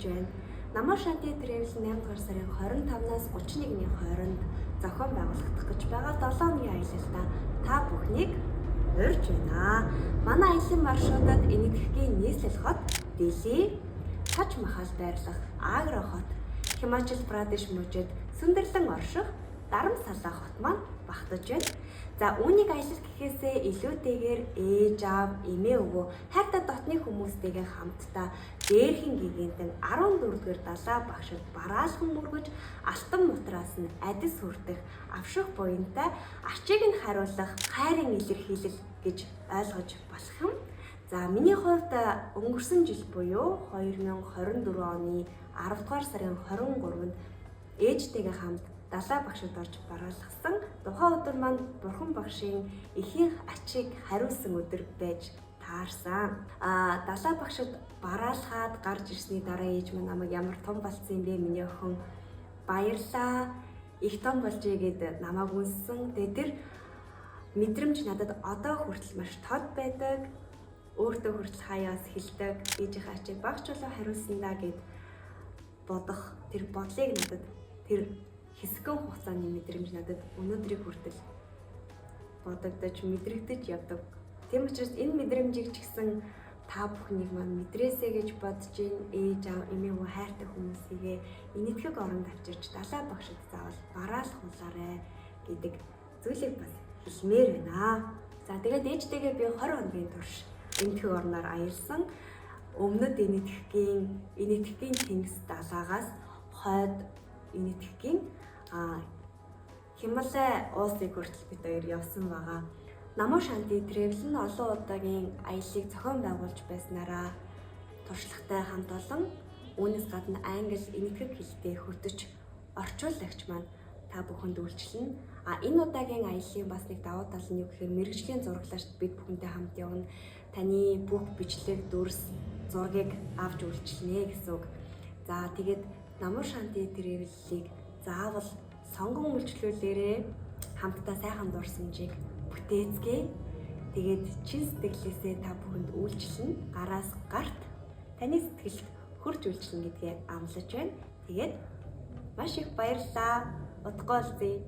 байна. Намаа Шанти Travel 8 дугаар сарын 25-наас 31-ний хооронд зохион байгуулагдах гэж байгаа 7 хоногийн аялалдаа та бүхнийг урьж байна. Манай аялын маршрутад Энэтхэгийн нийслэл хот, Дели, Таж Махал байрлах Агра хот, Химачал Прадеш мужид Сүндэрлэн орших Дарамсалаа хот маань багтаж байна. За үүнийг аялал гэхээсээ илүүтэйгээр ээж аав, эмээ өвөө, хайртай дотны хүмүүстэйгээ хамтдаа дээрхэн гигэнтэн 14-р далаа багшид бараалхан мөргөж алтан мутраас нь адис хүртэх авших буянтай ачийг нь хариулах хайрын илэрхийлэл гэж ойлгож болох юм. За миний хувьд өнгөрсөн жил буюу 2024 оны 10 дугаар сарын 23-нд ээжтэйгээ хамт далаа багшид орж бараалгасан. Тухайн өдөр манд бурхан багшийн ихэнх ачийг хариулсан өдөр байж таарсан. Далаа багшид бараалхаад гарч ирсний дараа ээж минь намайг ямар том болсон юм бэ миний охин, баярлаа, их том болжээ гэд намайг үнсэн. Тэгээ тэр мэдрэмж надад одоо хүртэл маш тод байдаг. Өөртөө хүртэл хаяас хэлдэг. Ээжийнхээ ачийг багч болоо хариулсандаа гэд бодох тэр бодлыг надад тэр хэсгэн хугацааны мэдрэмж надад өнөөдрийг хүртэл бодогдож мэдрэгдэж явдаг. Тийм учраас энэ мэдрэмжийг ч гэсэн та бүхнийг маань мэдрээсэй гэж бодож ээж аав, эмээ өвөө хайртай хүмүүсийгээ энэтхэг оронд авчирч далаа багшид заавал бараалхуулаарай гэдэг зүйлийг бас хэлмээр байна. За тэгээд ээжтэйгээ би 20 хоногийн турш энэтхэг орноор аялсан. Өмнөд Энэтхэгийн тэнгис далаагаас хойд Энэтхэгийн Хималай уусыг хүртэл бид хоёр явсан байгаа. Намаа Шанти Travel нь олон удаагийн аяллыг зохион байгуулж байснараа туршлагатай хамт олон үүнээс гадна англи, энэтхэг хэлтэй хөтөж орчуулагч маань та бүхэнд үйлчлэнэ. Энэ удаагийн аяллын бас нэг давуу тал нь юу гэхээр мэргэжлийн зураглаарт бид бүхэнтэй хамт явна. Таны бүх бичлэг, дүрс, зургийг авч үйлчлэнэ гэсэн үг. За тэгээд Намаа Шанти Travel-ийг заавал сонгон үйлчлүүлээрээ хамтдаа сайхан дурсамжийг бүтээцгээе. Тэгээд чин сэтгэлээсээ та бүхэнд үйлчлэнэ. Гараас гарт таны сэтгэлд хүрч үйлчлэнэ гэдгээ амлаж байна. Тэгээд маш их баярлалаа. Утгаалзъя.